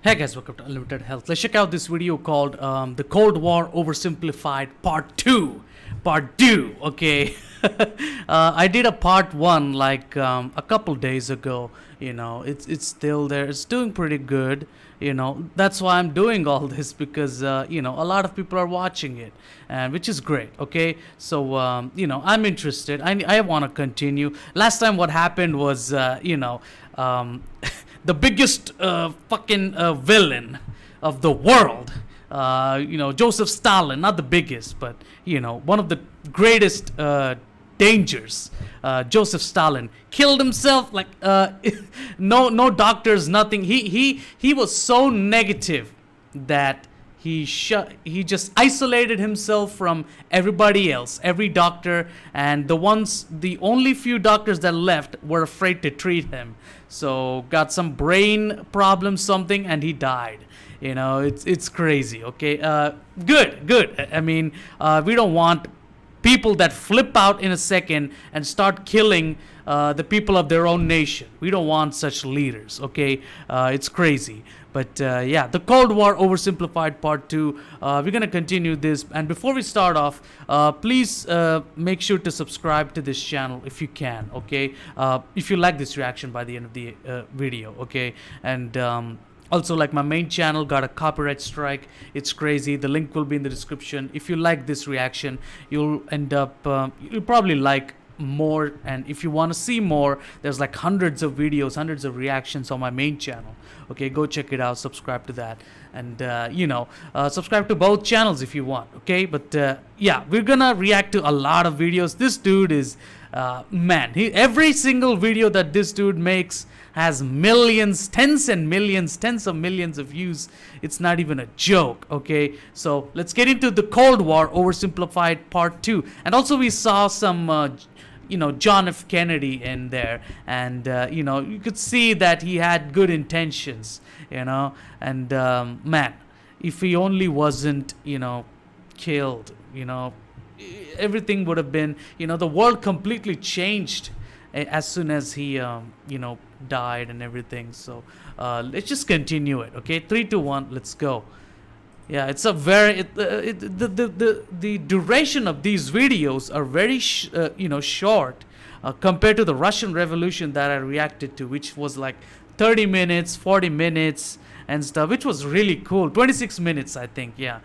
Hey guys, welcome to Unlimited Health. Let's check out this video called The Cold War Oversimplified Part 2. Part 2, okay. I did a Part 1 like a couple days ago. You know, it's still there. It's doing pretty good. You know, that's why I'm doing all this because, you know, a lot of people are watching it, and which is great, okay. So, you know, I'm interested. I want to continue. Last time what happened was, you know, the biggest fucking villain of the world, you know, Joseph Stalin, not the biggest, but, you know, one of the greatest dangers, Joseph Stalin, killed himself, like, no doctors, nothing. He was so negative that he just isolated himself from everybody else, every doctor, and the only few doctors that left were afraid to treat him. So got some brain problem, something, and he died. You know, it's crazy. Okay, good. I mean, we don't want people that flip out in a second and start killing the people of their own nation. We don't want such leaders. Okay, it's crazy. But yeah, the Cold War Oversimplified Part 2. We're going to continue this. And before we start off, please make sure to subscribe to this channel if you can, okay? If you like this reaction by the end of the video, okay? And also, like, my main channel got a copyright strike. It's crazy. The link will be in the description. If you like this reaction, you'll end up, you'll probably like more. And if you want to see more, there's like hundreds of videos, hundreds of reactions on my main channel. Okay, go check it out, subscribe to that, and you know, subscribe to both channels if you want. Okay, but yeah, we're gonna react to a lot of videos. This dude is man, every single video that this dude makes has millions, tens of millions of views. It's not even a joke. Okay, so let's get into the Cold War Oversimplified Part 2. And also we saw some you know, John F. Kennedy in there, and you know, you could see that he had good intentions, you know, and man, if he only wasn't, you know, killed, you know, everything would have been, you know, the world completely changed as soon as he you know, died and everything. So let's just continue it. Okay, 3, 2, 1, let's go. Yeah, it's a very the duration of these videos are very you know, short compared to the Russian Revolution that I reacted to, which was like 30 minutes, 40 minutes and stuff, which was really cool. 26 minutes, I think. Yeah,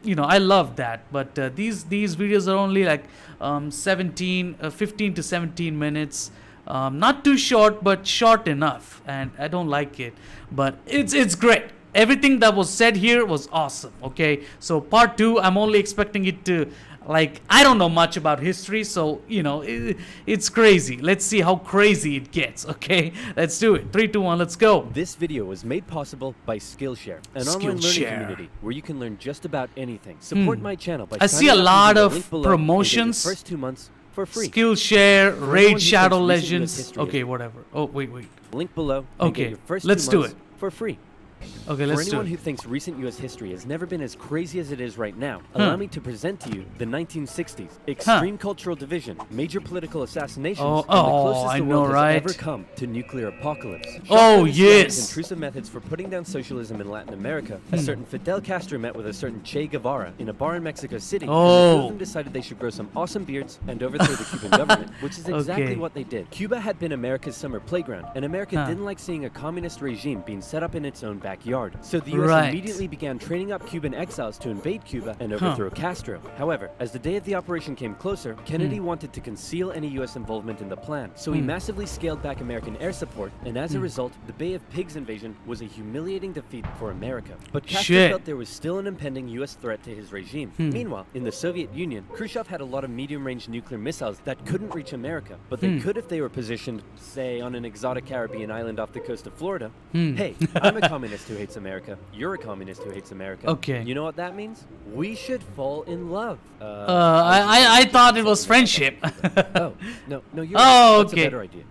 you know, I love that. But these videos are only like 15 to 17 minutes. Not too short, but short enough, and I don't like it. But it's great. Everything that was said here was awesome. Okay, so Part 2, I'm only expecting it to, like, I don't know much about history, so, you know, it's crazy. Let's see how crazy it gets. Okay, let's do it. 3, 2, 1, let's go. This video was made possible by Skillshare, an online learning community where you can learn just about anything. Support my channel by I see a lot of promotions. First 2 months for free. Skillshare, Raid Shadow Legends. Okay, whatever. Oh, wait. Link below. Okay, your first let's 2 do months it. for free. Okay, For let's do anyone it. who thinks recent U.S. history has never been as crazy as it is right now, allow me to present to you the 1960s. Extreme cultural division, major political assassinations, and the closest I the know, world right? has ever come to nuclear apocalypse. Oh, Shocked by yes. Islamic intrusive methods for putting down socialism in Latin America, a certain Fidel Castro met with a certain Che Guevara in a bar in Mexico City, and the two of them decided they should grow some awesome beards and overthrow the Cuban government, which is exactly what they did. Cuba had been America's summer playground, and America didn't like seeing a communist regime being set up in its own backyard. So the U.S. immediately began training up Cuban exiles to invade Cuba and overthrow Castro. However, as the day of the operation came closer, Kennedy wanted to conceal any U.S. involvement in the plan, so he massively scaled back American air support, and as a result, the Bay of Pigs invasion was a humiliating defeat for America. But Castro felt there was still an impending U.S. threat to his regime. Meanwhile, in the Soviet Union, Khrushchev had a lot of medium-range nuclear missiles that couldn't reach America, but they could if they were positioned, say, on an exotic Caribbean island off the coast of Florida. Hey, I'm a communist who hates America. You're a communist who hates America. Okay. You know what that means? We should fall in love. I thought it was friendship. Oh, no, you're Oh, right. That's okay. a better idea.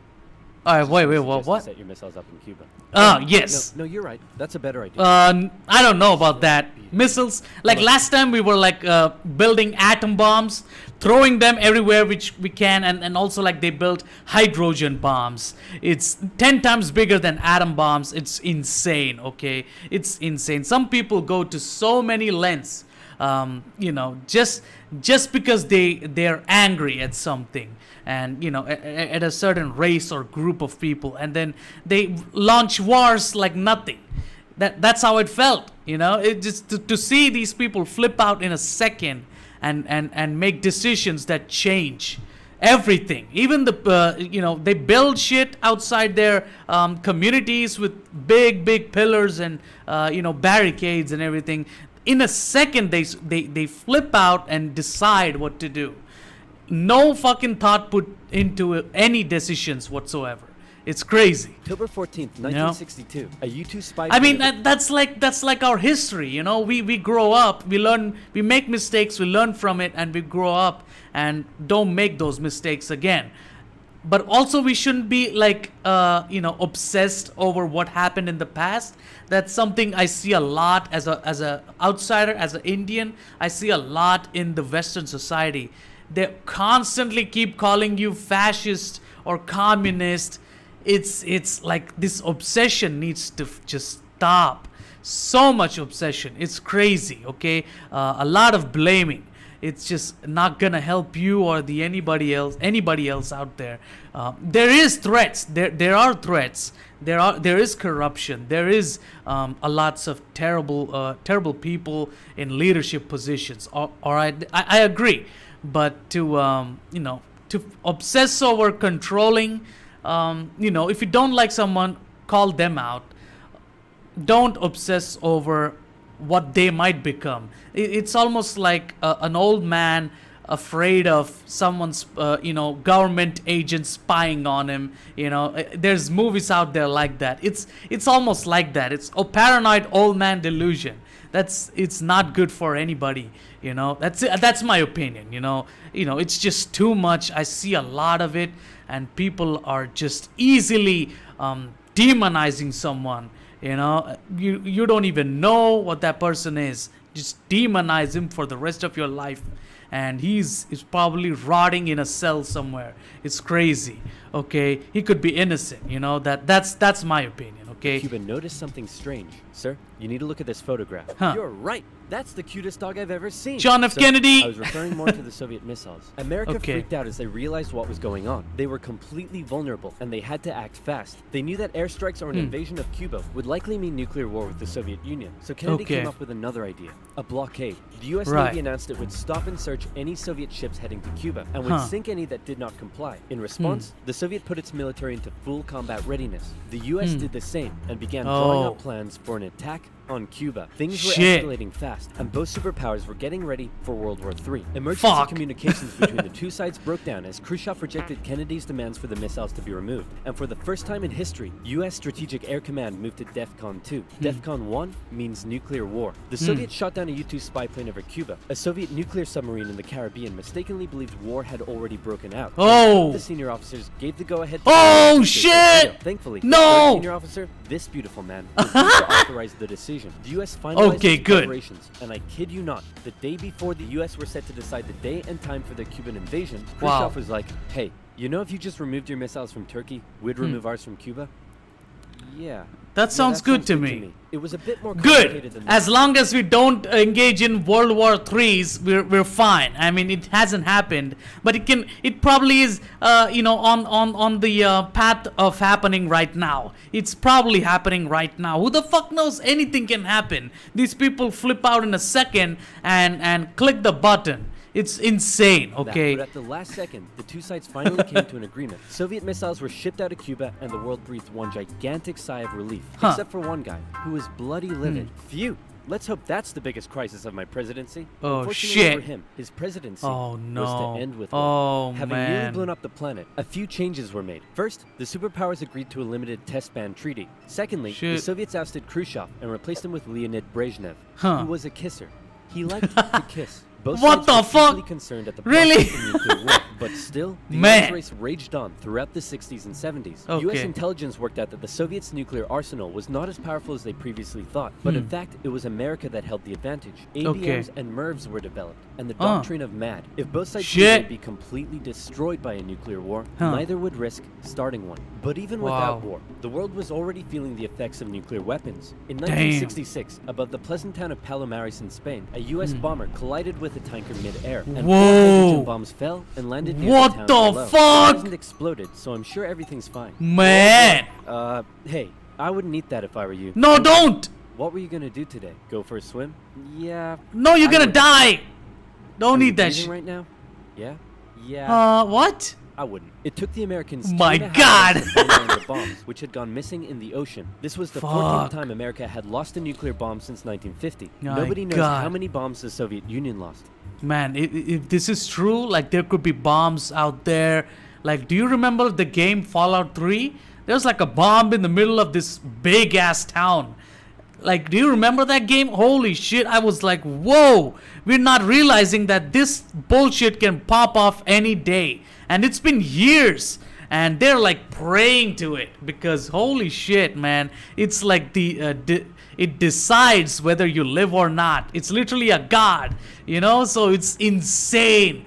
All right, wait, Suggest what? you set your missiles up in Cuba. Yes. No, you're right. That's a better idea. I don't know about that. Missiles. Like last time we were like building atom bombs, throwing them everywhere which we can, and also like they built hydrogen bombs. It's 10 times bigger than atom bombs. It's insane, okay? It's insane. Some people go to so many lengths, just because they're angry at something, and at a certain race or group of people, and then they launch wars like nothing. That's how it felt. It just to see these people flip out in a second and make decisions that change everything. Even they build shit outside their communities with big pillars and barricades and everything. In a second they flip out and decide what to do. No fucking thought put into any decisions whatsoever. It's crazy. October 14th, 1962. A U-2 spy. I mean, that's like our history. We grow up, we learn, we make mistakes, we learn from it, and we grow up and don't make those mistakes again. But also, we shouldn't be like obsessed over what happened in the past. That's something I see a lot as a outsider, as an Indian. I see a lot in the Western society. They constantly keep calling you fascist or communist. It's like this obsession needs to just stop. So much obsession. It's crazy, okay? A lot of blaming. It's just not gonna help you or anybody else out there. There is threats. There are threats. There is corruption. There is a lots of terrible people in leadership positions. All right, I agree. But to obsess over controlling, if you don't like someone, call them out. Don't obsess over what they might become. It's almost like an old man afraid of someone's government agent spying on him. There's movies out there like that. It's almost like that. It's a paranoid old man delusion. It's not good for anybody. That's my opinion. It's just too much. I see a lot of it, and people are just easily demonizing someone. You don't even know what that person is. Just demonize him for the rest of your life, and he's probably rotting in a cell somewhere. It's crazy. Okay, he could be innocent. That's my opinion. Okay. Cuban noticed something strange. Sir, you need to look at this photograph. Huh. You're right. That's the cutest dog I've ever seen. John F. Sir, Kennedy. I was referring more to the Soviet missiles. America freaked out as they realized what was going on. They were completely vulnerable, and they had to act fast. They knew that airstrikes or an invasion of Cuba would likely mean nuclear war with the Soviet Union. So Kennedy came up with another idea, a blockade. The U.S. Navy announced it would stop and search any Soviet ships heading to Cuba, and would sink any that did not comply. In response, the Soviet put its military into full combat readiness. The U.S. did the same, and began drawing up plans for an attack on Cuba. Things were escalating fast, and both superpowers were getting ready for World War III. Emergency communications between the two sides broke down as Khrushchev rejected Kennedy's demands for the missiles to be removed. And for the first time in history, U.S. Strategic Air Command moved to DEFCON 2. DEFCON 1 means nuclear war. The Soviets shot down a U-2 spy plane over Cuba. A Soviet nuclear submarine in the Caribbean mistakenly believed war had already broken out. The senior officers gave the go-ahead. Oh shit! Thankfully, no! The senior officer, this beautiful man, refused to authorize the decision. The U.S. finalized its preparations, and I kid you not, the day before the U.S. were set to decide the day and time for the Cuban invasion, Khrushchev was like, hey, if you just removed your missiles from Turkey, we'd remove ours from Cuba? Yeah. That sounds good to me. It was a bit more complicated than that. As long as we don't engage in World War III's, we're fine. I mean, it hasn't happened, but it probably is, on the path of happening right now. It's probably happening right now. Who the fuck knows? Anything can happen. These people flip out in a second and click the button. It's insane, okay? But at the last second, the two sides finally came to an agreement. Soviet missiles were shipped out of Cuba, and the world breathed one gigantic sigh of relief. Except for one guy, who was bloody livid. Phew! Let's hope that's the biggest crisis of my presidency. Oh, shit. For him, his presidency was to end with Having nearly blown up the planet, a few changes were made. First, the superpowers agreed to a limited test ban treaty. Secondly, the Soviets ousted Khrushchev and replaced him with Leonid Brezhnev, who was a kisser. He liked to kiss. Both what the fuck? Concerned at the really? But still, the Man. arms race raged on throughout the 60s and 70s. Okay. US intelligence worked out that the Soviets' nuclear arsenal was not as powerful as they previously thought, but in fact, it was America that held the advantage. ABMs and MIRVs were developed, and the doctrine of MAD. If both sides Shit. would be completely destroyed by a nuclear war, Huh. neither would risk starting one. But even without war, the world was already feeling the effects of nuclear weapons. In 1966, above the pleasant town of Palomares in Spain, a US bomber collided with a tanker mid-air, and 4 hydrogen bombs fell and landed near What the town the below. fuck? It hasn't exploded, so I'm sure everything's fine. Man. Hey, I wouldn't eat that if I were you. No, don't. What were you gonna do today? Go for a swim? Yeah. No, you're I gonna would. die. Don't Are you eat that breathing shit. right now? Yeah. Yeah. What? I wouldn't. It took the Americans My 2.5 God. hours to find the bombs, which had gone missing in the ocean. This was the 14th Fuck. time America had lost a nuclear bomb since 1950. My Nobody knows God. how many bombs the Soviet Union lost. Man, if this is true, like there could be bombs out there. Like, do you remember the game Fallout 3? There's like a bomb in the middle of this big ass town. Like, do you remember that game? Holy shit, I was like, whoa, we're not realizing that this bullshit can pop off any day. And it's been years. And they're like praying to it because holy shit, man, it's like it decides whether you live or not. It's literally a god, you know, so it's insane.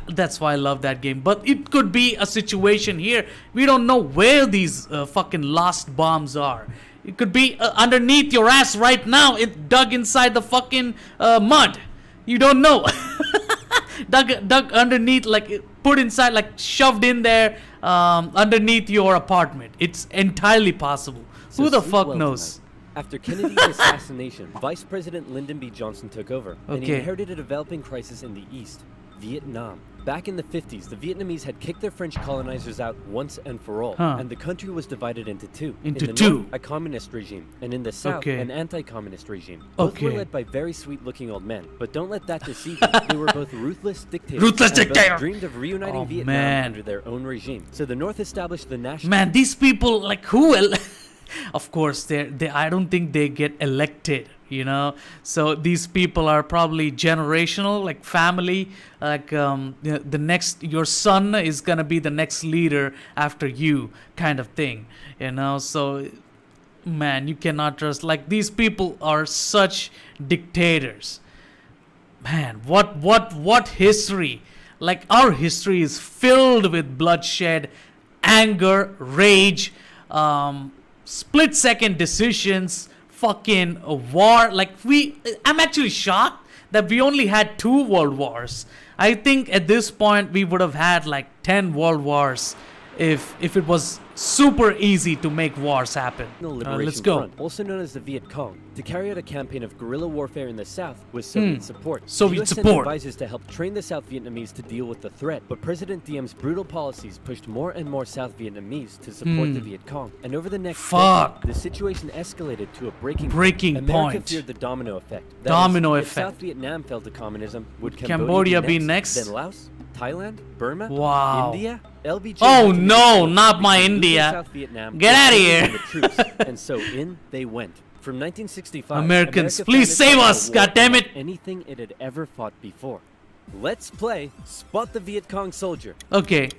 That's why I love that game. But it could be a situation here. We don't know where these fucking lost bombs are. It could be underneath your ass right now. It dug inside the fucking mud. You don't know. dug underneath, like put inside, like shoved in there underneath your apartment. It's entirely possible. So Who the sleep fuck well knows? tonight. After Kennedy's assassination, Vice President Lyndon B. Johnson took over, and he Okay. inherited a developing crisis in the East, Vietnam. Back in the 50s, the Vietnamese had kicked their French colonizers out once and for all, and the country was divided into two. Into in the two. North, a communist regime, and in the south, Okay. an anti-communist regime. Both were Okay. led by very sweet-looking old men, but don't let that deceive you. They were both ruthless dictators. Ruthless and both dictator. dreamed of reuniting Oh, Vietnam man. under their own regime. So the North established the National... Man, these people, like, who of course they I don't think they get elected, you know, so these people are probably generational, like family, like the next, your son is gonna be the next leader after you, kind of thing, you know. So man, you cannot trust, like, these people are such dictators. Man, what history, like our history is filled with bloodshed, anger, rage, split-second decisions, fucking war. Like, I'm actually shocked that we only had 2 world wars. I think at this point we would have had like 10 world wars if it was super easy to make wars happen. Liberation Let's go. Front, also known as the Viet Cong, to carry out a campaign of guerrilla warfare in the south with Soviet support. Soviet the US sent support. advisors to help train the South Vietnamese to deal with the threat, but President Diem's brutal policies pushed more and more South Vietnamese to support the Viet Cong. And over the next Fuck. decade, the situation escalated to a breaking Breaking America point. feared the domino effect. That Domino is, if effect. South Vietnam fell to communism, would Cambodia be next? Then Laos, Thailand, Burma, Wow. India, LBJ. Oh, had to make no, a choice not my between losing India. South Vietnam Get or outta losing here. the troops. And so in they went. From 1965, Americans, America please found save itself us, at war goddammit. unlike anything it had ever fought before. Let's play Spot the Viet Cong Soldier. Okay.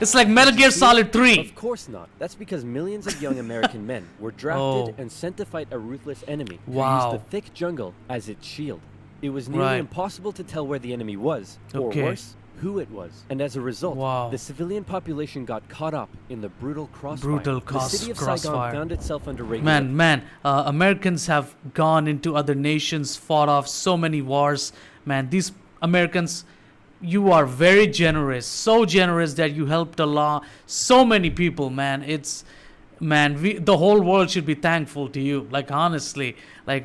It's like Metal Gear Solid 3. Of course not. That's because millions of young American men were drafted Oh. and sent to fight a ruthless enemy who Wow. used the thick jungle as its shield. It was nearly Right. impossible to tell where the enemy was, or Okay. worse, who it was. And as a result, Wow. the civilian population got caught up in the brutal crossfire. Brutal the city of crossfire. Saigon found itself under regular Man, Americans have gone into other nations, fought off so many wars. Man, these Americans, you are very generous, so generous that you helped along so many people, man. The whole world should be thankful to you. Like, honestly, like,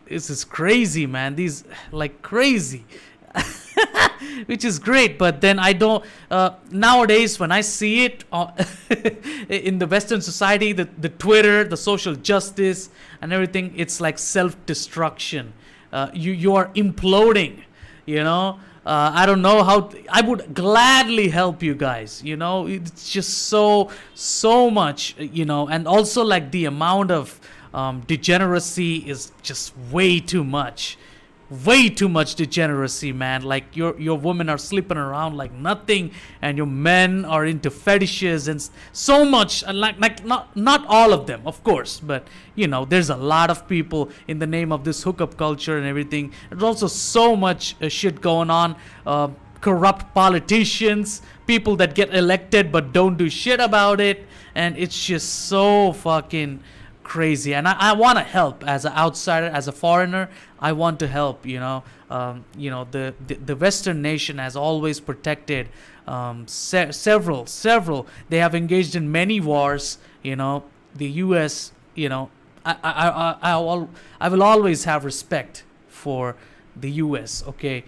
this is crazy, man. These, like, crazy. Which is great, but then I don't, nowadays when I see it in the Western society, the Twitter, the social justice and everything, it's like self-destruction. You are imploding, you know. I don't know how I would gladly help you guys, you know. It's just so much, you know. And also, like, the amount of degeneracy is just way too much. way too much degeneracy, man. Like your women are sleeping around like nothing, and your men are into fetishes and so much. And like not all of them, of course, but you know, there's a lot of people in the name of this hookup culture and everything. There's also so much shit going on. Corrupt politicians, people that get elected but don't do shit about it, and it's just so fucking crazy. And I want to help as an outsider, as a foreigner. I want to help. The Western nation has always protected several. They have engaged in many wars. The U.S. I will always have respect for the U.S. Okay,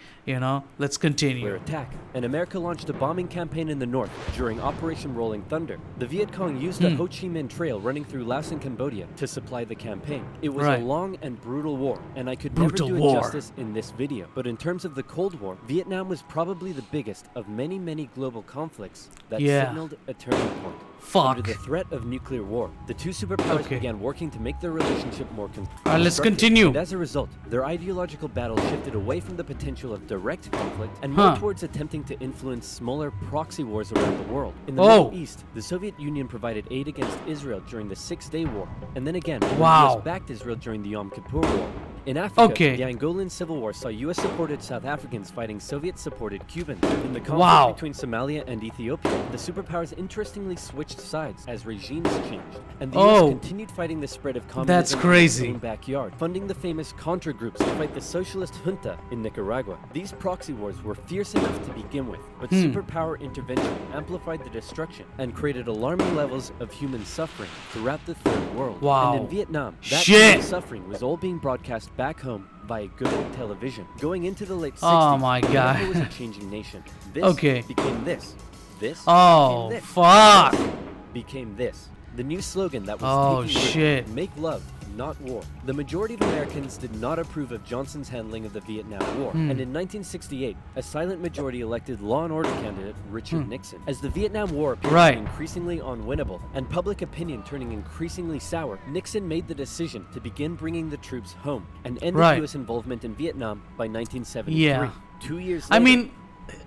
let's continue. Attack, and America launched a bombing campaign in the north during Operation Rolling Thunder. The Viet Cong used the Ho Chi Minh Trail running through Laos and Cambodia to supply the campaign. It was a long and brutal war, and I could never do it justice in this video. But in terms of the Cold War, Vietnam was probably the biggest of many, many global conflicts that signaled a turning point. Under the threat of nuclear war, the two superpowers began working to make their relationship more constructive. Let's continue. And as a result, their ideological battle shifted away from the potential of direct conflict and more towards attempting to influence smaller proxy wars around the world. In the Middle East, the Soviet Union provided aid against Israel during the Six-Day War, and then again, the US backed Israel during the Yom Kippur War. In Africa, the Angolan Civil War saw US-supported South Africans fighting Soviet-supported Cubans. In the conflict between Somalia and Ethiopia, the superpowers interestingly switched sides as regimes changed, and the US continued fighting the spread of communism in its own backyard, funding the famous Contra groups to fight the socialist junta in Nicaragua. These proxy wars were fierce enough to begin with, but superpower intervention amplified the destruction and created alarming levels of human suffering throughout the Third World. And in Vietnam, that kind of suffering was all being broadcast back home via good old television. Going into the late 60s, America was a changing nation. This became this. This became this. Fuck. This became this. The new slogan that was taking root, make love, not war. The majority of Americans did not approve of Johnson's handling of the Vietnam War, and in 1968, a silent majority elected law and order candidate Richard Nixon. As the Vietnam War appeared increasingly unwinnable and public opinion turning increasingly sour, Nixon made the decision to begin bringing the troops home and end the U.S. involvement in Vietnam by 1973. 2 years later, I mean,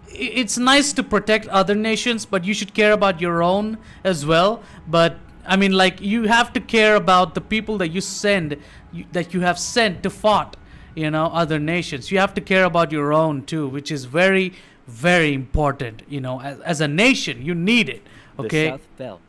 it's nice to protect other nations, but you should care about your own as well. But I mean, like, you have to care about the people that you have sent to fight, other nations. You have to care about your own too, which is very, very important. As a nation, you need it. Okay. The South fell.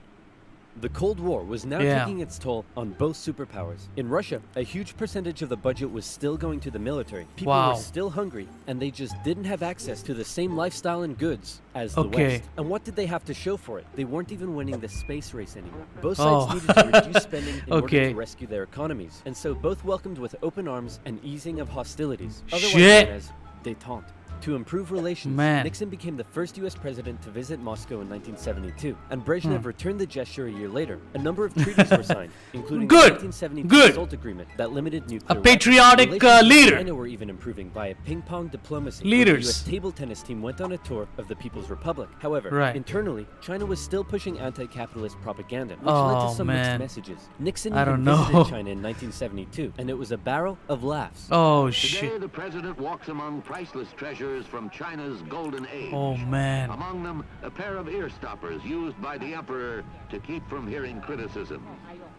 The Cold War was now taking its toll on both superpowers. In Russia, a huge percentage of the budget was still going to the military. People were still hungry, and they just didn't have access to the same lifestyle and goods as the West. And what did they have to show for it? They weren't even winning the space race anymore. Both sides needed to reduce spending in order to rescue their economies. And so both welcomed with open arms an easing of hostilities, otherwise known as détente. To improve relations, Nixon became the first U.S. president to visit Moscow in 1972, and Brezhnev returned the gesture a year later. A number of treaties were signed, including the 1972 SALT agreement that limited nuclear weapons. Patriotic leader. China were even improving via ping-pong diplomacy. The U.S. table tennis team went on a tour of the People's Republic. However, internally, China was still pushing anti-capitalist propaganda, which led to some mixed messages. Nixon even visited China in 1972, and it was a barrel of laughs. Today, the president walks among priceless treasures from China's golden age. Among them, a pair of ear stoppers used by the emperor to keep from hearing criticism.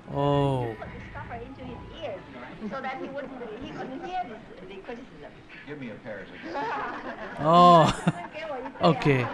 Stopper into his ears so that he couldn't hear the criticism. Give me a pair of okay.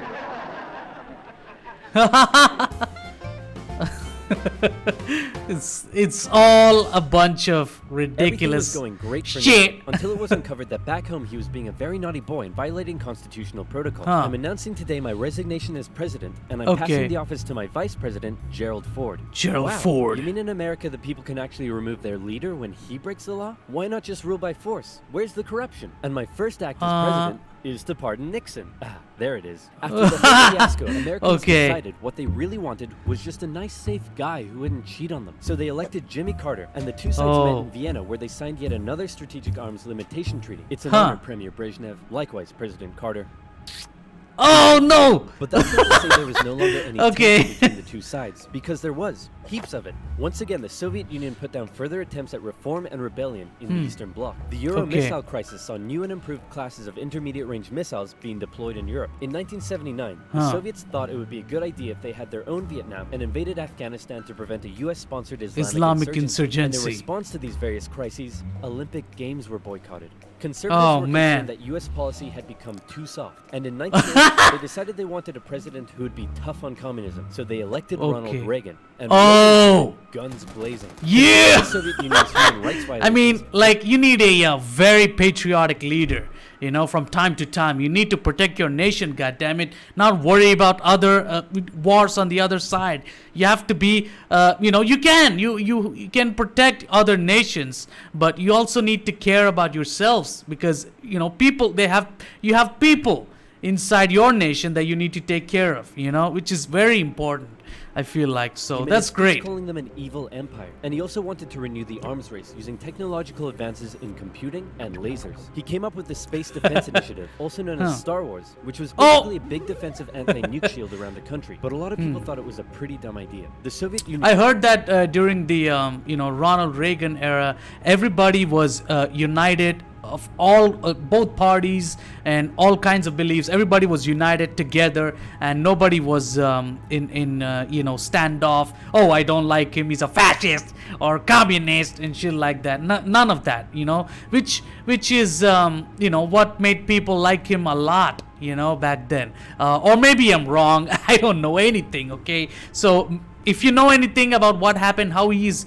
It's all a bunch of ridiculous going great for shit Nixon, until it was uncovered that back home he was being a very naughty boy and violating constitutional protocol. I'm announcing today my resignation as president, and I'm passing the office to my vice president, Gerald Ford. Ford. You mean in America the people can actually remove their leader when he breaks the law? Why not just rule by force? Where's the corruption? And my first act as president is to pardon Nixon. There it is. After the whole fiasco, Americans decided what they really wanted was just a nice, safe guy who wouldn't cheat on them. So they elected Jimmy Carter, and the two sides met in Vienna, where they signed yet another strategic arms limitation treaty. It's an honor, Premier Brezhnev. Likewise, President Carter. Oh no! But that's not to say there was no longer any tension between the two sides, because there was. Heaps of it. Once again, the Soviet Union put down further attempts at reform and rebellion in the Eastern Bloc. The Euro missile crisis saw new and improved classes of intermediate-range missiles being deployed in Europe. In 1979, the Soviets thought it would be a good idea if they had their own Vietnam and invaded Afghanistan to prevent a US-sponsored Islamic insurgency. And in response to these various crises, Olympic Games were boycotted. Conservatives were concerned that U.S. policy had become too soft, and in 1980, they decided they wanted a president who would be tough on communism, so they elected Ronald Reagan. And guns blazing. Yeah! The Soviet Union's human rights violations. I mean, like, you need a very patriotic leader. You know, from time to time, you need to protect your nation, goddammit. Not worry about other wars on the other side. You have to be, you know, you can protect other nations, but you also need to care about yourselves because, you know, you have people inside your nation that you need to take care of, you know, which is very important. I feel like so. That's great. Calling them an evil empire, and he also wanted to renew the arms race using technological advances in computing and lasers. He came up with the Space Defense Initiative, also known as Star Wars, which was basically a big defensive anti-nuke shield around the country. But a lot of people thought it was a pretty dumb idea. The Soviet Union. I heard that during the you know, Ronald Reagan era, everybody was united. Of all both parties and all kinds of beliefs, everybody was united together, and nobody was in you know, standoff. Oh, I don't like him, he's a fascist or communist and shit like that. None of that, you know, which is you know, what made people like him a lot, you know, back then. Or maybe I'm wrong. I don't know anything. Okay, so if you know anything about what happened, how he's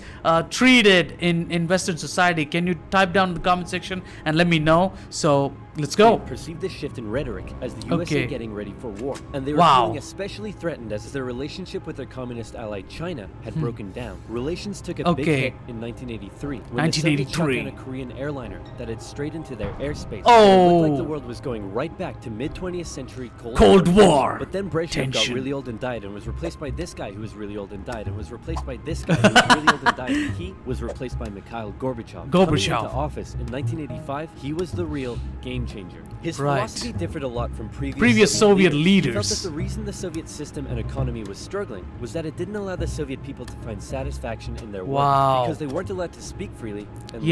treated in Western society, can you type down in the comment section and let me know? So let's go. They perceived this shift in rhetoric as the USA getting ready for war, and they were feeling especially threatened as their relationship with their communist ally China had broken down. Relations took a big hit in 1983 when the Soviets shot down a Korean airliner that had strayed into their airspace. It looked like the world was going right back to mid-20th century Cold War. But then Brezhnev got really old and died, and was replaced by this guy who was really old and died, and was replaced by this guy who was really old and died. And he was replaced by Mikhail Gorbachev. Coming into office in 1985, he was the real game changer. His philosophy differed a lot from previous Soviet leaders. He felt that the reason the Soviet system and economy was struggling was that it didn't allow the Soviet people to find satisfaction in their work because they weren't allowed to speak freely. And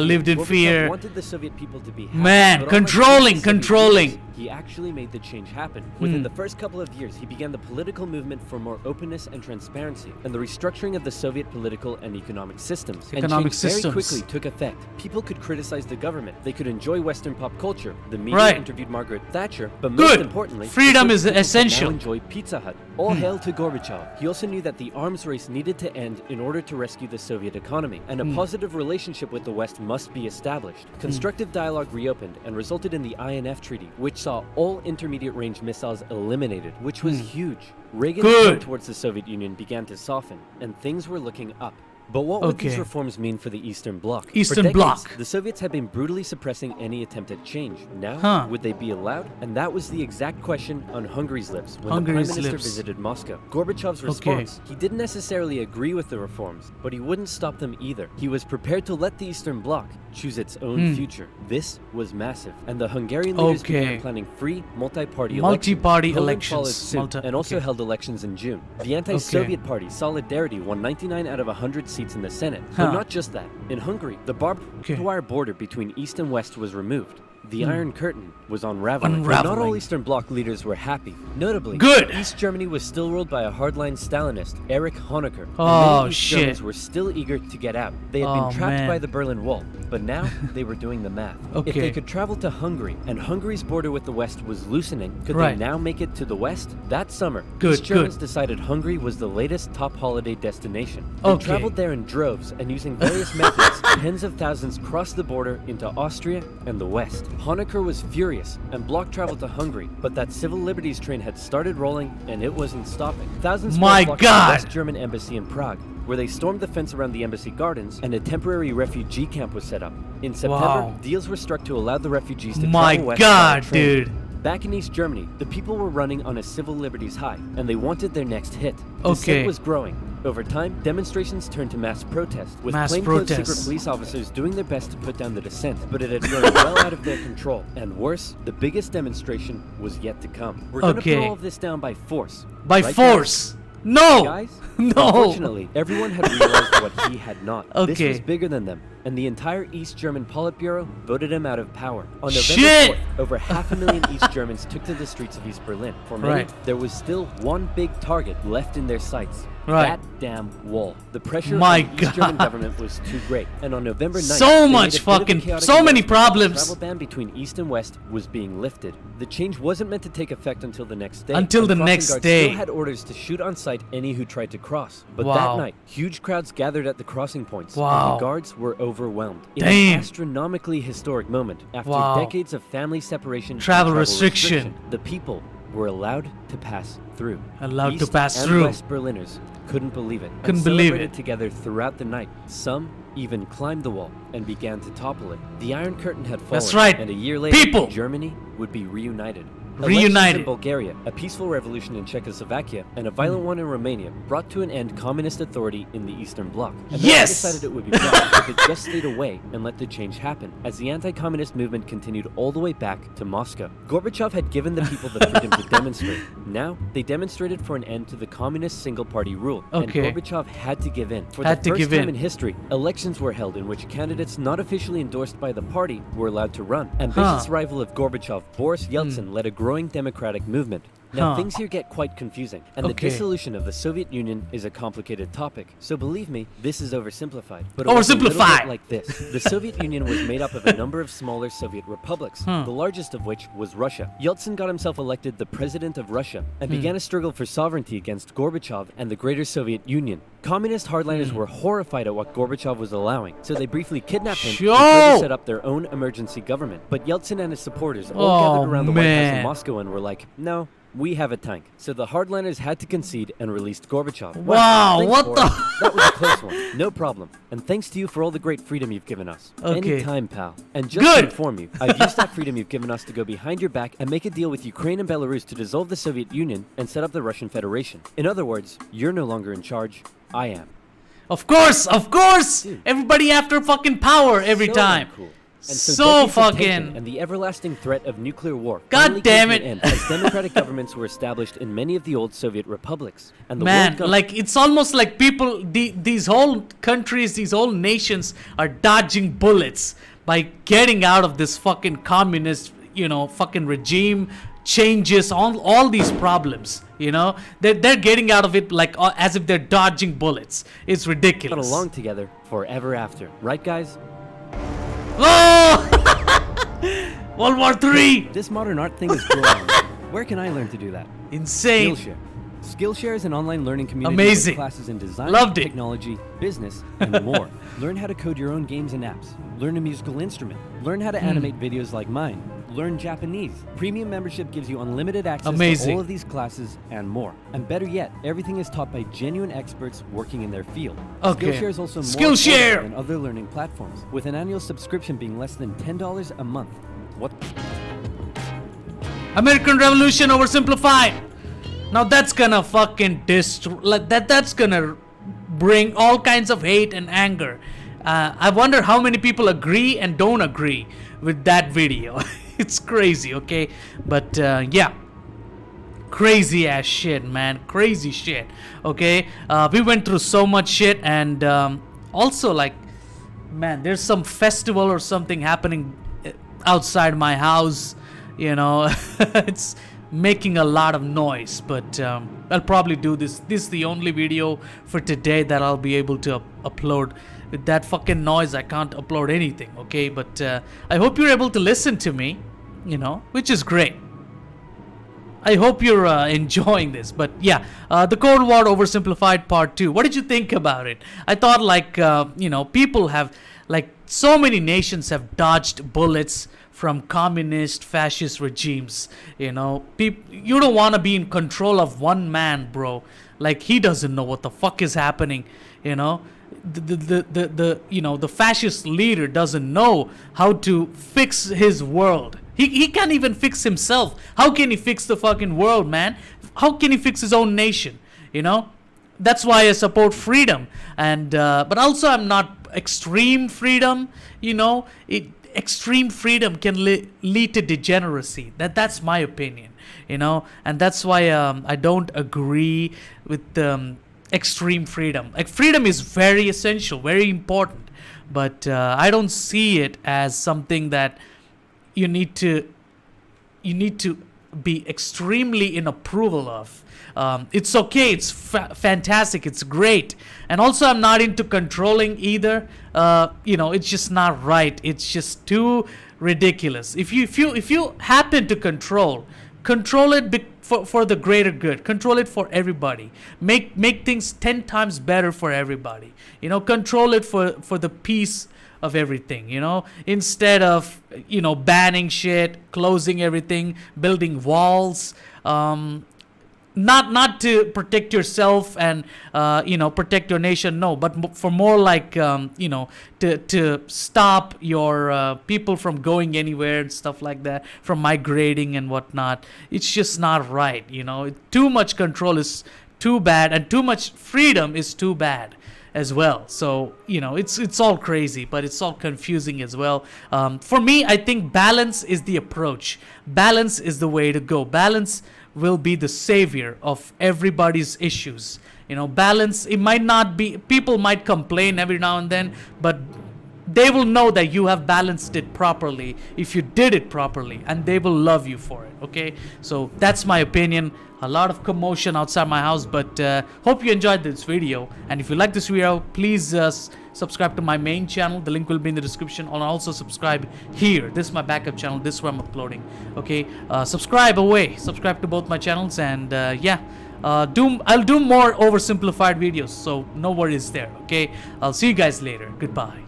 lived in fear. Wanted the Soviet people to be happy, man, controlling. He actually made the change happen. Within the first couple of years, he began the political movement for more openness and transparency, and the restructuring of the Soviet political and economic systems. And change very quickly took effect. People could criticize the government. They could enjoy Western pop culture. The media interviewed Margaret Thatcher, but most importantly, freedom is essential. Now enjoy Pizza Hut. All hail to Gorbachev. He also knew that the arms race needed to end in order to rescue the Soviet economy, and a positive relationship with the West must be established. Constructive dialogue reopened and resulted in the INF Treaty, which saw all intermediate-range missiles eliminated, which was huge. Reagan's move towards the Soviet Union began to soften, and things were looking up. But what would these reforms mean for the Eastern Bloc? For decades, the Soviets had been brutally suppressing any attempt at change. Now, would they be allowed? And that was the exact question on Hungary's lips when the Prime Minister visited Moscow. Gorbachev's response, he didn't necessarily agree with the reforms, but he wouldn't stop them either. He was prepared to let the Eastern Bloc choose its own future. This was massive, and the Hungarian leaders began planning free, multi-party elections. Followed suit, and also held elections in June. The anti-Soviet party, Solidarity, won 99 out of 100 seats in the Senate. But not just that. In Hungary, the barbed wire border between East and West was removed. The Iron Curtain was unraveling. But not all Eastern Bloc leaders were happy. Notably, East Germany was still ruled by a hardline Stalinist, Erich Honecker. And many East Germans were still eager to get out. They had been trapped by the Berlin Wall, but now they were doing the math. If they could travel to Hungary, and Hungary's border with the West was loosening, could they now make it to the West? That summer, East Germans decided Hungary was the latest top holiday destination. They traveled there in droves, and using various methods, tens of thousands crossed the border into Austria and the West. Honecker was furious and blocked travel to Hungary, but that civil liberties train had started rolling and it wasn't stopping. Thousands flocked to the West German embassy in Prague, where they stormed the fence around the embassy gardens and a temporary refugee camp was set up. In September, deals were struck to allow the refugees to travel west. Back in East Germany, the people were running on a civil liberties high, and they wanted their next hit. The dissent was growing. Over time, demonstrations turned to mass protest, with plainclothes secret police officers doing their best to put down the dissent, but it had grown well out of their control. And worse, the biggest demonstration was yet to come. We're going to put all of this down by force. No. Guys, No. unfortunately, everyone had realized what he had not. This Okay. was bigger than them, and the entire East German Politburo voted him out of power. On November Shit. 4th, over 500,000 East Germans took to the streets of East Berlin. For many, Right. there was still one big target left in their sights. Right. That damn wall. The pressure My on the East German God. government was too great. And on November 9th, So they much made a bit of a fucking- chaotic so many announcement that problems. The travel ban between East and West was being lifted. The change wasn't meant to take effect until the next day. Until and the crossing next guards day. Still had orders to shoot on sight any who tried to cross. But Wow. that night, huge crowds gathered at the crossing points. Wow. And the guards were overwhelmed. In Damn. an astronomically historic moment, after Wow. decades of family separation and Travel restriction. the people were allowed to pass through. Allowed to East pass and through. West Berliners couldn't believe it. Couldn't and believe celebrated it. together throughout the night. Some even climbed the wall and began to topple it. The Iron Curtain had fallen. That's right. And a year later, People. Germany would be reunited. Reunited. Elections in Bulgaria, a peaceful revolution in Czechoslovakia, and a violent one in Romania brought to an end communist authority in the Eastern Bloc. America Yes! decided it would be better if it just stayed away and let the change happen, as the anti-communist movement continued all the way back to Moscow. Gorbachev had given the people the freedom to demonstrate. Now, they demonstrated for an end to the communist single-party rule, Okay. and Gorbachev had to give in. For Had the to first give time in. in history, elections were held in which candidates not officially endorsed by the party were allowed to run. Ambitious rival of Gorbachev, Boris Yeltsin, led a growing democratic movement. Now, Huh. things here get quite confusing, and Okay. the dissolution of the Soviet Union is a complicated topic. So believe me, this is oversimplified. But it was a little bit Oversimplified. like this. The Soviet Union was made up of a number of smaller Soviet republics, the largest of which was Russia. Yeltsin got himself elected the president of Russia and began a struggle for sovereignty against Gorbachev and the greater Soviet Union. Communist hardliners were horrified at what Gorbachev was allowing, so they briefly kidnapped him and Sure. tried to set up their own emergency government. But Yeltsin and his supporters all Oh, gathered around the White House man. in Moscow and were like, no, we have a tank. So the hardliners had to concede and released Gorbachev. Wow, thanks, what Boris. the- That was a close one. No problem. And thanks to you for all the great freedom you've given us. Okay. Anytime, pal. And just Good. to inform you, I've used that freedom you've given us to go behind your back and make a deal with Ukraine and Belarus to dissolve the Soviet Union and set up the Russian Federation. In other words, you're no longer in charge. I am. Of course, of course. Dude. Everybody after fucking power every So time. uncool. And So decades of tension fucking- and the everlasting threat of nuclear war. God finally damn came to it. an end as democratic governments were established in many of the old Soviet republics. And the Man, world gov- like it's almost like people, these whole countries, these whole nations are dodging bullets by getting out of this fucking communist, fucking regime changes, all these problems. They're getting out of it like as if they're dodging bullets. It's got ridiculous. along together forever after. Right, guys? Oh! World War III. This modern art thing is cool. Where can I learn to do that? Insane. Skillshare. Skillshare is an online learning community Amazing. with classes in design, Loved it. technology, business, and more. Learn how to code your own games and apps. Learn a musical instrument. Learn how to Hmm. animate videos like mine. Learn Japanese. Premium membership gives you unlimited access Amazing. to all of these classes and more. And better yet, everything is taught by genuine experts working in their field. Okay. Skillshare is also more Skillshare! affordable than other learning platforms, with an annual subscription being less than $10 a month. What? American Revolution oversimplified. Now that's gonna fucking that's gonna bring all kinds of hate and anger. I wonder how many people agree and don't agree with that video. It's crazy, okay? But yeah, crazy ass shit, man. Crazy shit. Okay, we went through so much shit, and also like, man, there's some festival or something happening outside my house. It's making a lot of noise, but I'll probably do this. This is the only video for today that I'll be able to upload. With that fucking noise, I can't upload anything, okay? But I hope you're able to listen to me, which is great. I hope you're enjoying this. But yeah, the Cold War Oversimplified Part 2. What did you think about it? I thought people have, so many nations have dodged bullets from communist, fascist regimes. You don't want to be in control of one man, bro. Like, he doesn't know what the fuck is happening. The fascist leader doesn't know how to fix his world. He can't even fix himself. How can he fix the fucking world, man? How can he fix his own nation? That's why I support freedom, and but also I'm not extreme freedom. extreme freedom can lead to degeneracy. That's my opinion, you know, and that's why I don't agree with extreme freedom. Like, freedom is very essential, very important, but I don't see it as something that you need to be extremely in approval of. It's okay, it's fantastic, it's great, and also I'm not into controlling either. You know, it's just not right. It's just too ridiculous. If you happen to control it for the greater good. Control it for everybody. Make things 10 times better for everybody. You know, control it for the peace of everything, you know, instead of, you know, banning shit, closing everything, building walls, not to protect yourself and you know, protect your nation, no, but for more like you know, to stop your people from going anywhere and stuff like that, from migrating and whatnot. It's just not right, you know. Too much control is too bad, and too much freedom is too bad as well. So, you know, it's all crazy, but it's all confusing as well. For me, I think balance is the approach. Balance is the way to go. Balance will be the savior of everybody's issues. You know, balance, it might not be, people might complain every now and then, but they will know that you have balanced it properly if you did it properly, and they will love you for it. Okay, so that's my opinion. A lot of commotion outside my house, but hope you enjoyed this video, and if you like this video, please subscribe to my main channel. The link will be in the description, and also subscribe here. This is my backup channel. This is where I'm uploading. Okay, subscribe to both my channels, and yeah, I'll do more oversimplified videos, so no worries there. Okay, I'll see you guys later. Goodbye.